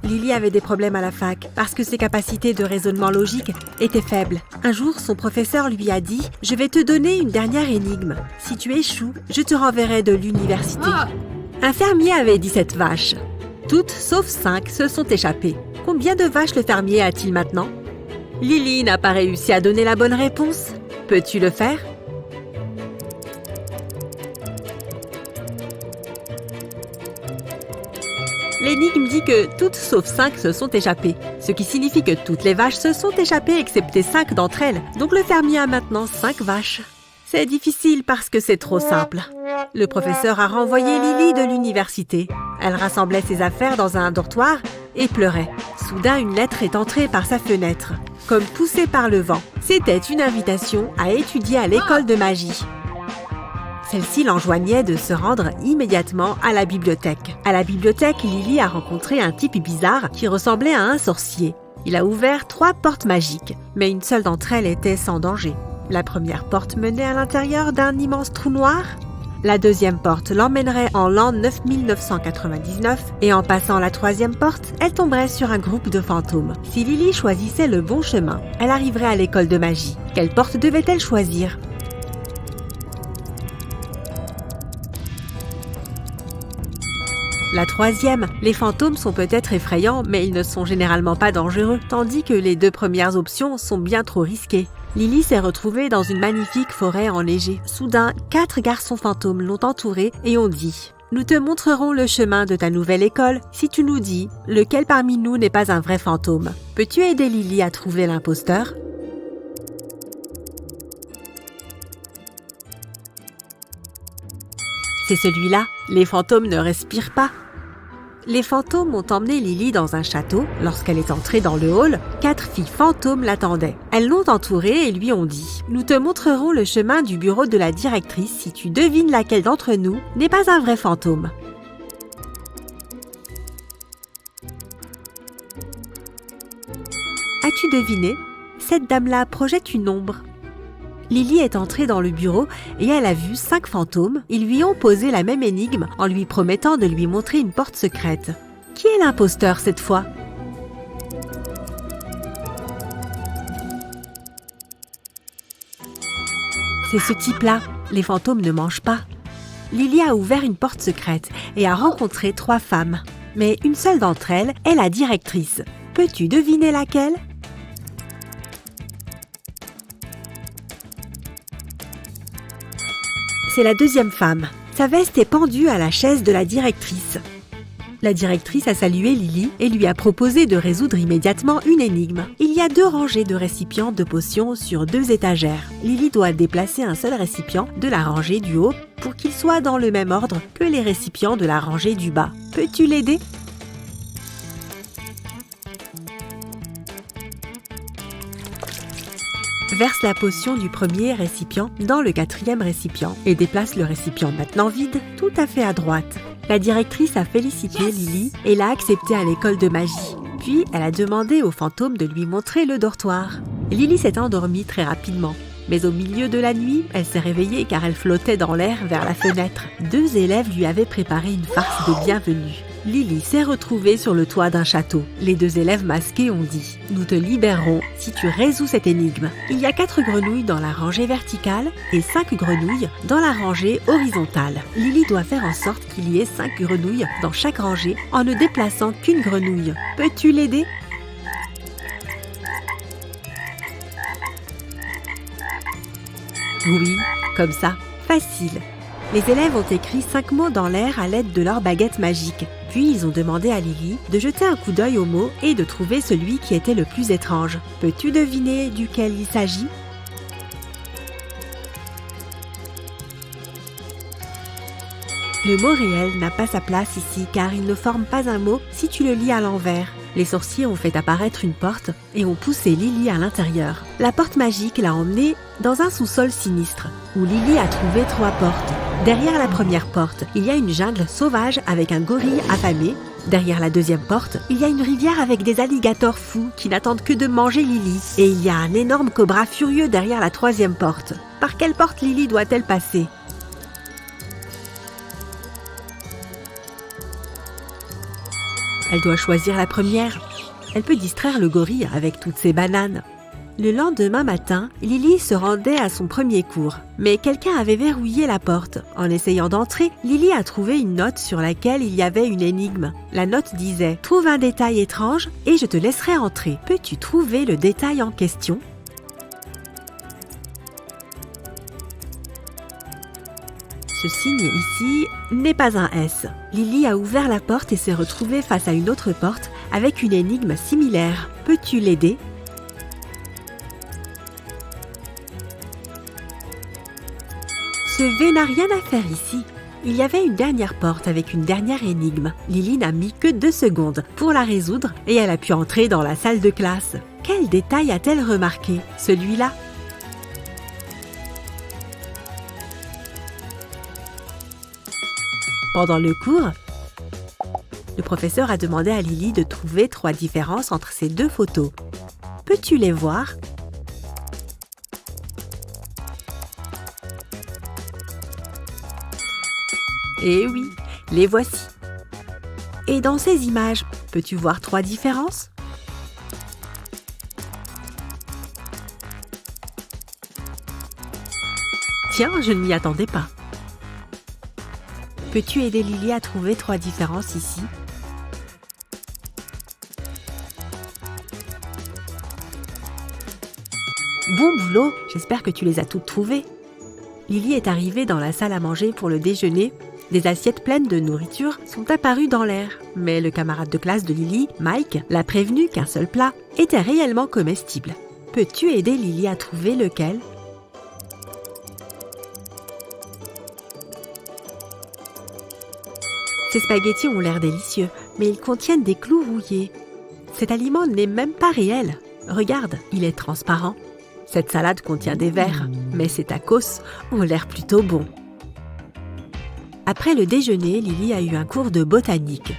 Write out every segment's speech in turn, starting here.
Lily avait des problèmes à la fac parce que ses capacités de raisonnement logique étaient faibles. Un jour, son professeur lui a dit « Je vais te donner une dernière énigme. Si tu échoues, je te renverrai de l'université. » Un fermier avait 17 vaches. Toutes, sauf 5, se sont échappées. Combien de vaches le fermier a-t-il maintenant? Lily n'a pas réussi à donner la bonne réponse. Peux-tu le faire? L'énigme dit que toutes sauf 5 se sont échappées, ce qui signifie que toutes les vaches se sont échappées excepté 5 d'entre elles. Donc le fermier a maintenant 5 vaches. C'est difficile parce que c'est trop simple. Le professeur a renvoyé Lily de l'université. Elle rassemblait ses affaires dans un dortoir et pleurait. Soudain, une lettre est entrée par sa fenêtre, comme poussée par le vent. C'était une invitation à étudier à l'école de magie. Celle-ci l'enjoignait de se rendre immédiatement à la bibliothèque. À la bibliothèque, Lily a rencontré un type bizarre qui ressemblait à un sorcier. Il a ouvert 3 portes magiques, mais une seule d'entre elles était sans danger. La première porte menait à l'intérieur d'un immense trou noir. La deuxième porte l'emmènerait en l'an 9999 et en passant la troisième porte, elle tomberait sur un groupe de fantômes. Si Lily choisissait le bon chemin, elle arriverait à l'école de magie. Quelle porte devait-elle choisir? La troisième, les fantômes sont peut-être effrayants, mais ils ne sont généralement pas dangereux, tandis que les 2 premières options sont bien trop risquées. Lily s'est retrouvée dans une magnifique forêt enneigée. Soudain, 4 garçons fantômes l'ont entourée et ont dit « Nous te montrerons le chemin de ta nouvelle école si tu nous dis lequel parmi nous n'est pas un vrai fantôme. Peux-tu aider Lily à trouver l'imposteur ?» C'est celui-là. Les fantômes ne respirent pas. Les fantômes ont emmené Lily dans un château. Lorsqu'elle est entrée dans le hall, 4 filles fantômes l'attendaient. Elles l'ont entourée et lui ont dit « Nous te montrerons le chemin du bureau de la directrice si tu devines laquelle d'entre nous n'est pas un vrai fantôme. » As-tu deviné? Cette dame-là projette une ombre. Lily est entrée dans le bureau et elle a vu 5 fantômes. Ils lui ont posé la même énigme en lui promettant de lui montrer une porte secrète. Qui est l'imposteur cette fois? C'est ce type-là. Les fantômes ne mangent pas. Lily a ouvert une porte secrète et a rencontré 3 femmes. Mais une seule d'entre elles est la directrice. Peux-tu deviner laquelle? C'est la deuxième femme. Sa veste est pendue à la chaise de la directrice. La directrice a salué Lily et lui a proposé de résoudre immédiatement une énigme. Il y a 2 rangées de récipients de potions sur 2 étagères. Lily doit déplacer un seul récipient de la rangée du haut pour qu'il soit dans le même ordre que les récipients de la rangée du bas. Peux-tu l'aider? Verse la potion du premier récipient dans le 4e récipient et déplace le récipient maintenant vide tout à fait à droite. La directrice a félicité Lily et l'a acceptée à l'école de magie. Puis, elle a demandé au fantôme de lui montrer le dortoir. Lily s'est endormie très rapidement. Mais au milieu de la nuit, elle s'est réveillée car elle flottait dans l'air vers la fenêtre. 2 élèves lui avaient préparé une farce de bienvenue. Lily s'est retrouvée sur le toit d'un château. Les 2 élèves masqués ont dit « Nous te libérerons si tu résous cette énigme. » Il y a 4 grenouilles dans la rangée verticale et 5 grenouilles dans la rangée horizontale. Lily doit faire en sorte qu'il y ait 5 grenouilles dans chaque rangée en ne déplaçant qu'une grenouille. Peux-tu l'aider? Oui, comme ça, facile. Les élèves ont écrit 5 mots dans l'air à l'aide de leur baguette magique. Puis ils ont demandé à Lily de jeter un coup d'œil aux mots et de trouver celui qui était le plus étrange. Peux-tu deviner duquel il s'agit? Le mot réel n'a pas sa place ici car il ne forme pas un mot si tu le lis à l'envers. Les sorciers ont fait apparaître une porte et ont poussé Lily à l'intérieur. La porte magique l'a emmenée dans un sous-sol sinistre où Lily a trouvé 3 portes. Derrière la première porte, il y a une jungle sauvage avec un gorille affamé. Derrière la deuxième porte, il y a une rivière avec des alligators fous qui n'attendent que de manger Lily. Et il y a un énorme cobra furieux derrière la troisième porte. Par quelle porte Lily doit-elle passer ? Elle doit choisir la première. Elle peut distraire le gorille avec toutes ses bananes. Le lendemain matin, Lily se rendait à son premier cours. Mais quelqu'un avait verrouillé la porte. En essayant d'entrer, Lily a trouvé une note sur laquelle il y avait une énigme. La note disait « Trouve un détail étrange et je te laisserai entrer. Peux-tu trouver le détail en question ?» Ce signe ici n'est pas un S. Lily a ouvert la porte et s'est retrouvée face à une autre porte avec une énigme similaire. Peux-tu l'aider ? Ce V n'a rien à faire ici. Il y avait une dernière porte avec une dernière énigme. Lily n'a mis que 2 secondes pour la résoudre et elle a pu entrer dans la salle de classe. Quel détail a-t-elle remarqué ? Celui-là ? Pendant le cours, le professeur a demandé à Lily de trouver 3 différences entre ces 2 photos. Peux-tu les voir ? Eh oui, les voici. Et dans ces images, peux-tu voir 3 différences ? Tiens, je ne m'y attendais pas. Peux-tu aider Lily à trouver 3 différences ici ? Bon boulot, j'espère que tu les as toutes trouvées. Lily est arrivée dans la salle à manger pour le déjeuner. Des assiettes pleines de nourriture sont apparues dans l'air. Mais le camarade de classe de Lily, Mike, l'a prévenu qu'un seul plat était réellement comestible. Peux-tu aider Lily à trouver lequel ? Ces spaghettis ont l'air délicieux, mais ils contiennent des clous rouillés. Cet aliment n'est même pas réel. Regarde, il est transparent. Cette salade contient des vers, mais ces tacos ont l'air plutôt bons. Après le déjeuner, Lily a eu un cours de botanique.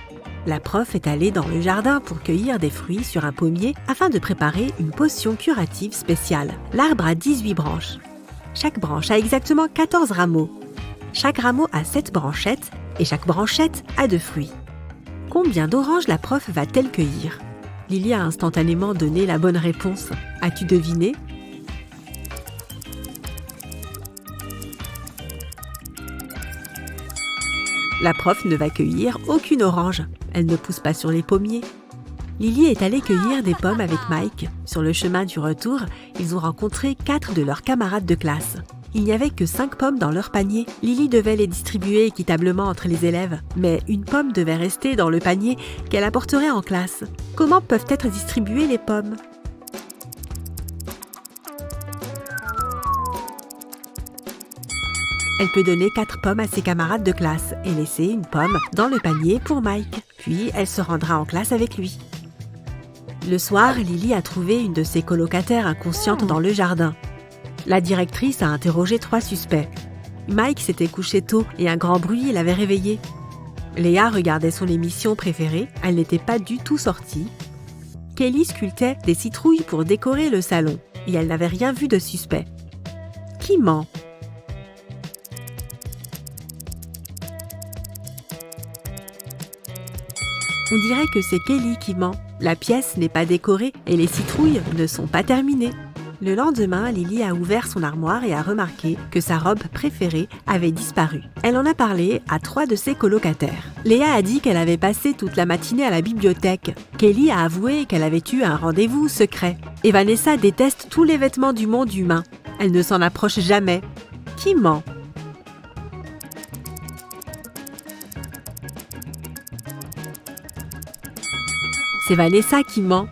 La prof est allée dans le jardin pour cueillir des fruits sur un pommier afin de préparer une potion curative spéciale. L'arbre a 18 branches. Chaque branche a exactement 14 rameaux. Chaque rameau a 7 branchettes et chaque branchette a 2 fruits. Combien d'oranges la prof va-t-elle cueillir ? Lily a instantanément donné la bonne réponse. As-tu deviné ? La prof ne va cueillir aucune orange. Elle ne pousse pas sur les pommiers. Lily est allée cueillir des pommes avec Mike. Sur le chemin du retour, ils ont rencontré 4 de leurs camarades de classe. Il n'y avait que 5 pommes dans leur panier. Lily devait les distribuer équitablement entre les élèves, mais une pomme devait rester dans le panier qu'elle apporterait en classe. Comment peuvent être distribuées les pommes ? Elle peut donner 4 pommes à ses camarades de classe et laisser une pomme dans le panier pour Mike. Puis, elle se rendra en classe avec lui. Le soir, Lily a trouvé une de ses colocataires inconsciente dans le jardin. La directrice a interrogé 3 suspects. Mike s'était couché tôt et un grand bruit l'avait réveillé. Léa regardait son émission préférée, elle n'était pas du tout sortie. Kelly sculptait des citrouilles pour décorer le salon et elle n'avait rien vu de suspect. Qui ment ? On dirait que c'est Kelly qui ment. La pièce n'est pas décorée et les citrouilles ne sont pas terminées. Le lendemain, Lily a ouvert son armoire et a remarqué que sa robe préférée avait disparu. Elle en a parlé à 3 de ses colocataires. Léa a dit qu'elle avait passé toute la matinée à la bibliothèque. Kelly a avoué qu'elle avait eu un rendez-vous secret. Et Vanessa déteste tous les vêtements du monde humain. Elle ne s'en approche jamais. Qui ment ? C'est Vanessa qui ment.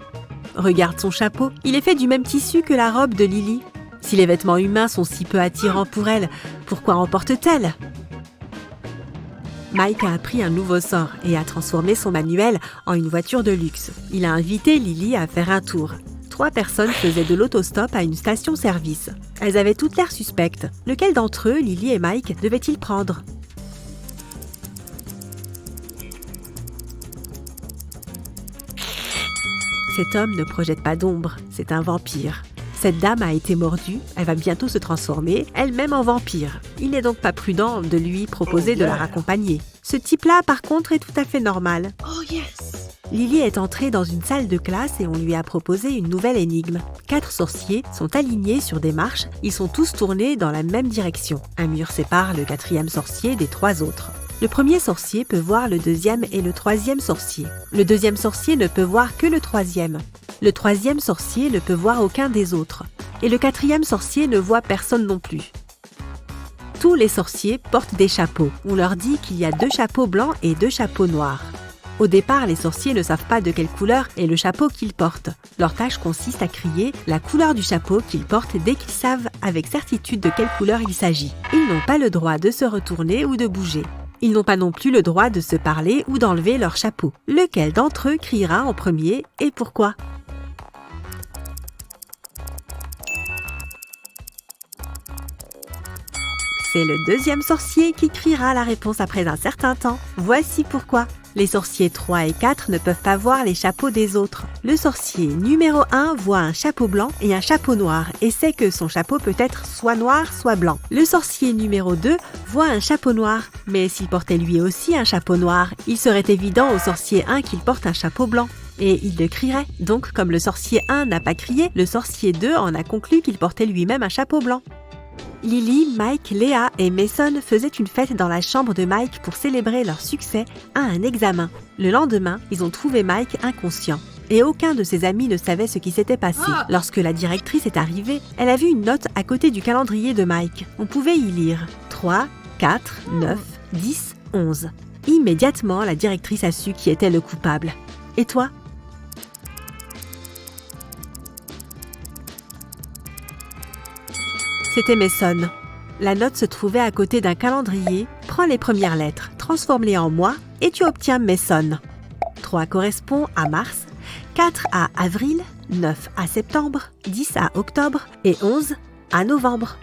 Regarde son chapeau, il est fait du même tissu que la robe de Lily. Si les vêtements humains sont si peu attirants pour elle, pourquoi en porte-t-elle ? Mike a appris un nouveau sort et a transformé son manuel en une voiture de luxe. Il a invité Lily à faire un tour. 3 personnes faisaient de l'autostop à une station-service. Elles avaient toutes l'air suspectes. Lequel d'entre eux, Lily et Mike, devaient-ils prendre ? Cet homme ne projette pas d'ombre, c'est un vampire. Cette dame a été mordue, elle va bientôt se transformer elle-même en vampire. Il n'est donc pas prudent de lui proposer de la raccompagner. Ce type-là, par contre, est tout à fait normal. Oh yes! Lily est entrée dans une salle de classe et on lui a proposé une nouvelle énigme. 4 sorciers sont alignés sur des marches, ils sont tous tournés dans la même direction. Un mur sépare le 4e sorcier des 3 autres. Le premier sorcier peut voir le 2e et le 3e sorcier. Le 2e sorcier ne peut voir que le 3e. Le 3e sorcier ne peut voir aucun des autres. Et le 4e sorcier ne voit personne non plus. Tous les sorciers portent des chapeaux. On leur dit qu'il y a 2 chapeaux blancs et 2 chapeaux noirs. Au départ, les sorciers ne savent pas de quelle couleur est le chapeau qu'ils portent. Leur tâche consiste à crier la couleur du chapeau qu'ils portent dès qu'ils savent avec certitude de quelle couleur il s'agit. Ils n'ont pas le droit de se retourner ou de bouger. Ils n'ont pas non plus le droit de se parler ou d'enlever leur chapeau. Lequel d'entre eux criera en premier et pourquoi ? C'est le 2e sorcier qui criera la réponse après un certain temps. Voici pourquoi. Les sorciers 3 et 4 ne peuvent pas voir les chapeaux des autres. Le sorcier numéro 1 voit un chapeau blanc et un chapeau noir et sait que son chapeau peut être soit noir, soit blanc. Le sorcier numéro 2 voit un chapeau noir, mais s'il portait lui aussi un chapeau noir, il serait évident au sorcier 1 qu'il porte un chapeau blanc. Et il le crierait. Donc, comme le sorcier 1 n'a pas crié, le sorcier 2 en a conclu qu'il portait lui-même un chapeau blanc. Lily, Mike, Léa et Mason faisaient une fête dans la chambre de Mike pour célébrer leur succès à un examen. Le lendemain, ils ont trouvé Mike inconscient. Et aucun de ses amis ne savait ce qui s'était passé. Lorsque la directrice est arrivée, elle a vu une note à côté du calendrier de Mike. On pouvait y lire 3, 4, 9, 10, 11. Immédiatement, la directrice a su qui était le coupable. Et toi ? C'était Mason. La note se trouvait à côté d'un calendrier. Prends les premières lettres, transforme-les en mois et tu obtiens Mason. 3 correspond à mars, 4 à avril, 9 à septembre, 10 à octobre et 11 à novembre.